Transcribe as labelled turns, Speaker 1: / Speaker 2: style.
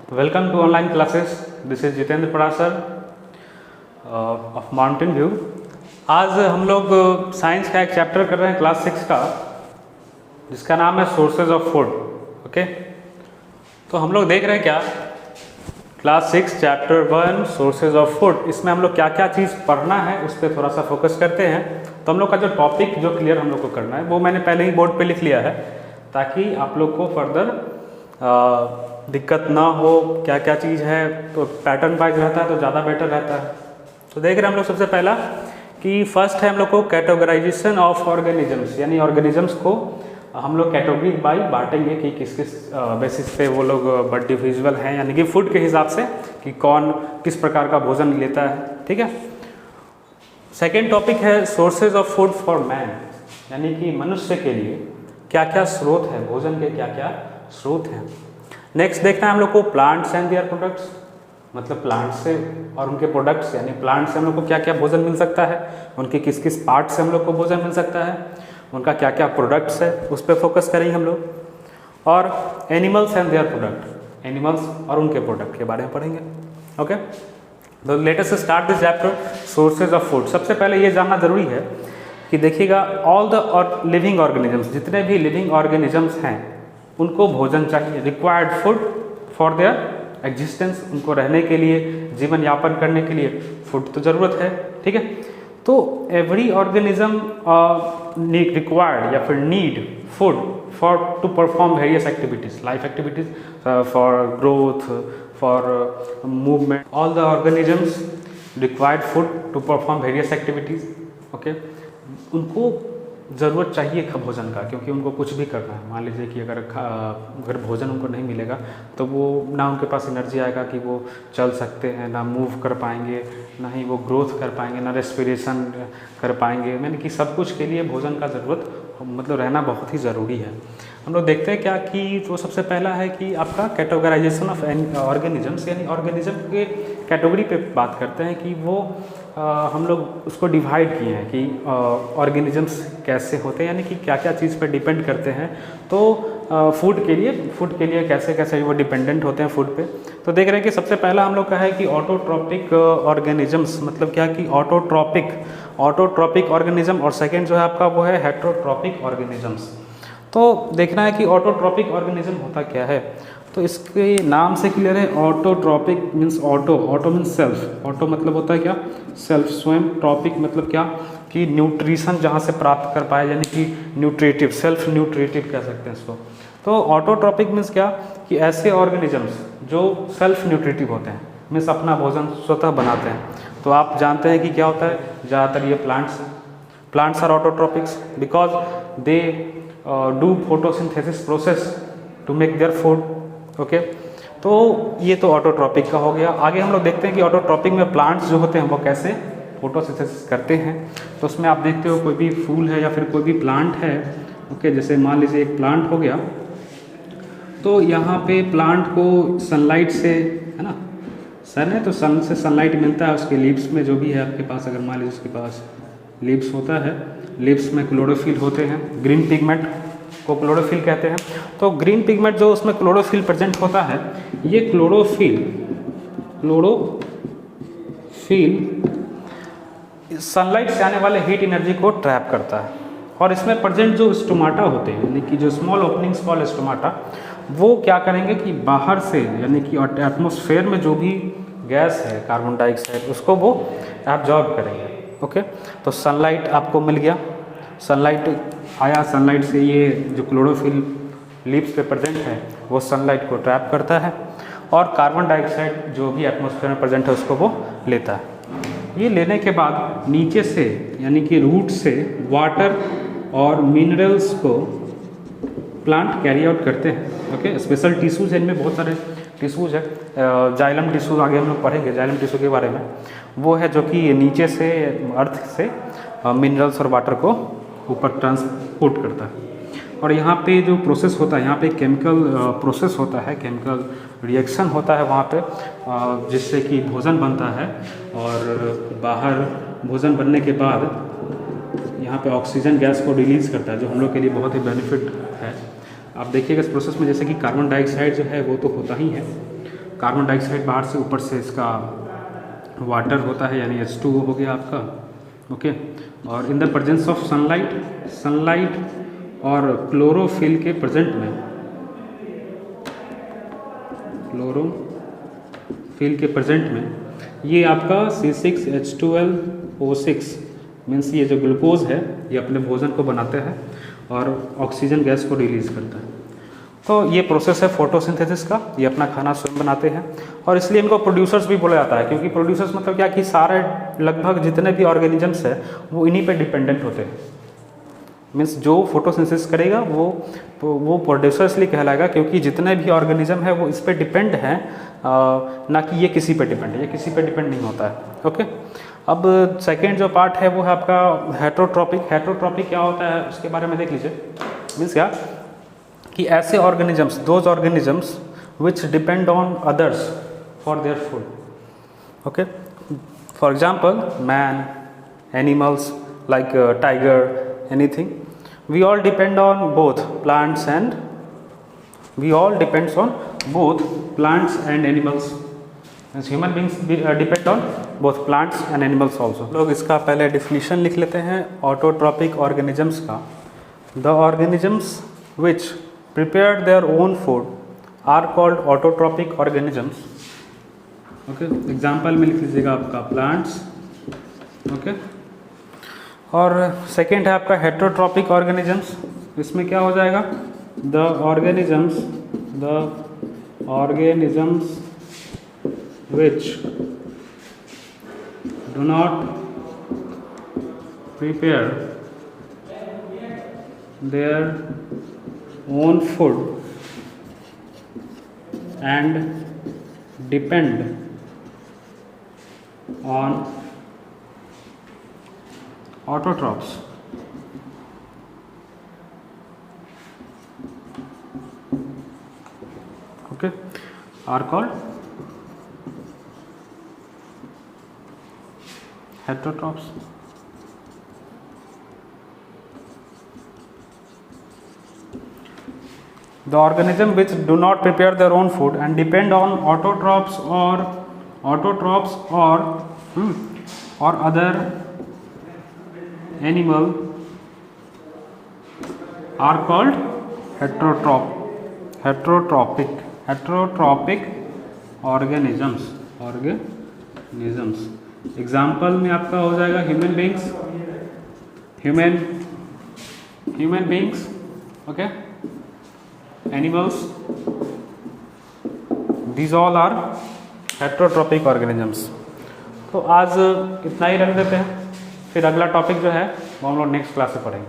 Speaker 1: Welcome to online classes. This is Jitendra Parashar of mountain view. आज हम लोग साइंस का एक चैप्टर कर रहे हैं क्लास 6 का, जिसका नाम है सोर्सेज ऑफ फूड। ओके, तो हम लोग देख रहे हैं क्या, class 6 chapter 1 sources of food. इसमें हम लोग क्या क्या चीज़ पढ़ना है उस पर थोड़ा सा फोकस करते हैं। तो हम लोग का जो टॉपिक जो क्लियर हम लोग को करना है वो मैंने पहले ही बोर्ड पे लिख लिया है, ताकि आप लोग को फर्दर दिक्कत ना हो। क्या क्या चीज़ है तो पैटर्न वाइज रहता है तो ज़्यादा बेटर रहता है। तो देख रहे हैं हम लोग सबसे पहला कि फर्स्ट है हम लोग को कैटेगराइजेशन ऑफ ऑर्गेनिजम्स, यानी ऑर्गेनिजम्स को हम लोग कैटेगरी बाई बांटेंगे कि किस किस बेसिस पे वो लोग बट डिविजुअल हैं, यानी कि फूड के हिसाब से कि कौन किस प्रकार का भोजन लेता है। ठीक है। सेकेंड टॉपिक है sources of food for man, यानी कि मनुष्य के लिए क्या क्या स्रोत हैं, भोजन के क्या क्या स्रोत हैं। नेक्स्ट देखना है हम लोग को प्लांट्स एंड देयर प्रोडक्ट्स, मतलब प्लांट से और उनके प्रोडक्ट्स, यानी प्लांट से हम लोग को क्या क्या भोजन मिल सकता है, उनके किस किस पार्ट से हम लोग को भोजन मिल सकता है, उनका क्या क्या प्रोडक्ट्स है, उस पर फोकस करेंगे हम लोग। और animals and their product, animals और उनके प्रोडक्ट के बारे में पढ़ेंगे। ओके, तो let us start this chapter sources of food. सबसे पहले ये जानना जरूरी है कि देखिएगा, ऑल द लिविंग ऑर्गेनिजम्स, जितने भी लिविंग ऑर्गेनिजम्स हैं उनको भोजन चाहिए, required food for their existence, उनको रहने के लिए, जीवन यापन करने के लिए फूड तो ज़रूरत है। ठीक है। तो एवरी ऑर्गेनिज्म रिक्वायर्ड या फिर need food for to perform various activities, life activities, for growth, for movement. All the organisms required food to perform various activities. Okay, उनको ज़रूरत चाहिए भोजन का, क्योंकि उनको कुछ भी करना है। मान लीजिए कि अगर भोजन उनको नहीं मिलेगा तो वो ना उनके पास एनर्जी आएगा कि वो चल सकते हैं, ना मूव कर पाएंगे, ना ही वो ग्रोथ कर पाएंगे, ना रेस्पिरेशन कर पाएंगे। यानी कि सब कुछ के लिए भोजन का ज़रूरत, मतलब रहना बहुत ही ज़रूरी है। हम लोग देखते हैं क्या कि तो सबसे पहला है कि आपका कैटेगराइजेशन ऑफ ऑर्गेनिजम्स, यानी ऑर्गेनिज्म के कैटेगरी पे बात करते हैं कि वो हम लोग उसको डिवाइड किए हैं कि ऑर्गेनिजम्स कैसे होते हैं, यानी कि क्या क्या चीज़ पर डिपेंड करते हैं। तो फूड के लिए कैसे कैसे वो डिपेंडेंट होते हैं फूड पे। तो देख रहे हैं कि सबसे पहला हम लोग का है कि ऑटोट्रॉपिक ऑर्गेनिजम्स, मतलब क्या कि ऑटोट्रॉपिक ऑर्गेनिज्म, और सेकेंड जो है आपका वो है हेटेरोट्रॉपिक ऑर्गेनिजम्स। तो देखना है कि ऑटोट्रॉपिक ऑर्गेनिज्म होता क्या है। तो इसके नाम से क्लियर है, autotrophic means auto means self, auto मतलब होता है क्या, सेल्फ, स्वयं, ट्रॉपिक मतलब क्या कि न्यूट्रिशन जहाँ से प्राप्त कर पाए, यानी कि न्यूट्रिटिव, सेल्फ न्यूट्रिटिव कह सकते हैं इसको। तो ऑटोट्रॉपिक मीन्स क्या कि ऐसे ऑर्गेनिजम्स जो सेल्फ न्यूट्रिटिव होते हैं, मीन्स अपना भोजन स्वतः बनाते हैं। तो आप जानते हैं कि क्या होता है, ज़्यादातर ये plants are autotrophics because they do photosynthesis process to make their food. Okay, तो ये तो ऑटोट्रॉपिक का हो गया। आगे हम लोग देखते हैं कि ऑटोट्रॉपिक में प्लांट्स जो होते हैं वो कैसे फोटोसिंथेसिस करते हैं। तो उसमें आप देखते हो कोई भी फूल है या फिर कोई भी प्लांट है, ओके, जैसे मान लीजिए एक प्लांट हो गया, तो यहाँ पे प्लांट को सनलाइट से, है ना, सन है तो सन से सनलाइट मिलता है उसके लीव्स में, जो भी है आपके पास, अगर मान लीजिए उसके पास लीव्स होता है, लीव्स में क्लोरोफिल होते हैं, ग्रीन पिगमेंट को क्लोरोफिल कहते हैं। तो ग्रीन पिगमेंट जो उसमें क्लोरोफिल प्रेजेंट होता है, ये क्लोरोफिल सनलाइट से आने वाले हीट एनर्जी को ट्रैप करता है। और इसमें प्रेजेंट जो स्टोमाटा होते हैं, यानी कि जो स्मॉल ओपनिंग्स कॉल्ड स्टोमाटा, वो क्या करेंगे कि बाहर से, यानी कि एटमॉस्फेयर में जो भी गैस है, कार्बन डाइऑक्साइड, उसको वो एब्जॉर्ब करेंगे। ओके, तो सनलाइट आपको मिल गया, सनलाइट आया, सनलाइट से ये जो क्लोरोफिल लीव्स पे प्रेजेंट है वो सनलाइट को ट्रैप करता है, और कार्बन डाइऑक्साइड जो भी एटमॉस्फेयर में प्रेजेंट है उसको वो लेता है। ये लेने के बाद नीचे से, यानी कि रूट से, वाटर और मिनरल्स को प्लांट कैरी आउट करते हैं। ओके, स्पेशल टिश्यूज है, इनमें बहुत सारे टिश्यूज है, जाइलम टिश्यूज आगे हम लोग पढ़ेंगे जाइलम टिश्यू के बारे में। वो है जो कि नीचे से, अर्थ से मिनरल्स और वाटर को ऊपर ट्रांसपोर्ट करता है। और यहाँ पे जो प्रोसेस होता है, यहाँ पे केमिकल प्रोसेस होता है, केमिकल रिएक्शन होता है वहाँ पे, जिससे कि भोजन बनता है। और बाहर भोजन बनने के बाद यहाँ पे ऑक्सीजन गैस को रिलीज़ करता है, जो हम लोग के लिए बहुत ही बेनिफिट है। आप देखिएगा इस प्रोसेस में, जैसे कि कार्बन डाइऑक्साइड जो है वो तो होता ही है, कार्बन डाइऑक्साइड बाहर से, ऊपर से इसका वाटर होता है यानी H2O हो गया आपका, ओके। और in the presence of sunlight और क्लोरोफिल के प्रेजेंट में, क्लोरोफिल के प्रेजेंट में ये आपका C6H12O6 मीन्स ये जो ग्लूकोज है ये अपने भोजन को बनाते हैं और ऑक्सीजन गैस को रिलीज़ करता है। तो ये प्रोसेस है फोटोसिंथेसिस का, ये अपना खाना स्वयं बनाते हैं और इसलिए इनको प्रोड्यूसर्स भी बोला जाता है, क्योंकि प्रोड्यूसर्स मतलब क्या कि सारे लगभग जितने भी ऑर्गेनिजम्स हैं वो इन्हीं पे डिपेंडेंट होते हैं। मीन्स जो फोटोसिंथेसिस करेगा वो प्रोड्यूसर इसलिए कहलाएगा क्योंकि जितने भी ऑर्गेनिज्म है वो इस पे डिपेंड हैं, ना कि ये किसी पे डिपेंड है, ये किसी पे डिपेंड नहीं होता है, ओके। अब सेकेंड जो पार्ट है वो है आपका हेटरोट्रॉपिक। हेटरोट्रॉपिक क्या होता है उसके बारे में देख लीजिए। मीन्स क्या कि ऐसे organisms, those organisms which depend on others for their food, okay. For example man, animals like tiger, anything, we all depend on both plants and animals. As human beings depend on both plants and animals also. लोग इसका पहले definition लिख लेते हैं autotrophic organisms का। The organisms which prepare their own food are called autotrophic organisms. Okay, example में लिख लीजिएगा आपका plants, okay. और सेकेंड है आपका हेटरोट्रॉपिक ऑर्गेनिजम्स। इसमें क्या हो जाएगा, the organisms which do not prepare their own food and depend on autotrophs, okay, are called heterotrophs. The organism which do not prepare their own food and depend on autotrophs or other animal are called heterotrophic organisms। Example में आपका हो जाएगा human beings, okay, animals, these all are heterotrophic organisms. तो आज इतना ही रख देते हैं, फिर अगला टॉपिक जो है वो हम लोग नेक्स्ट क्लास में पढ़ेंगे।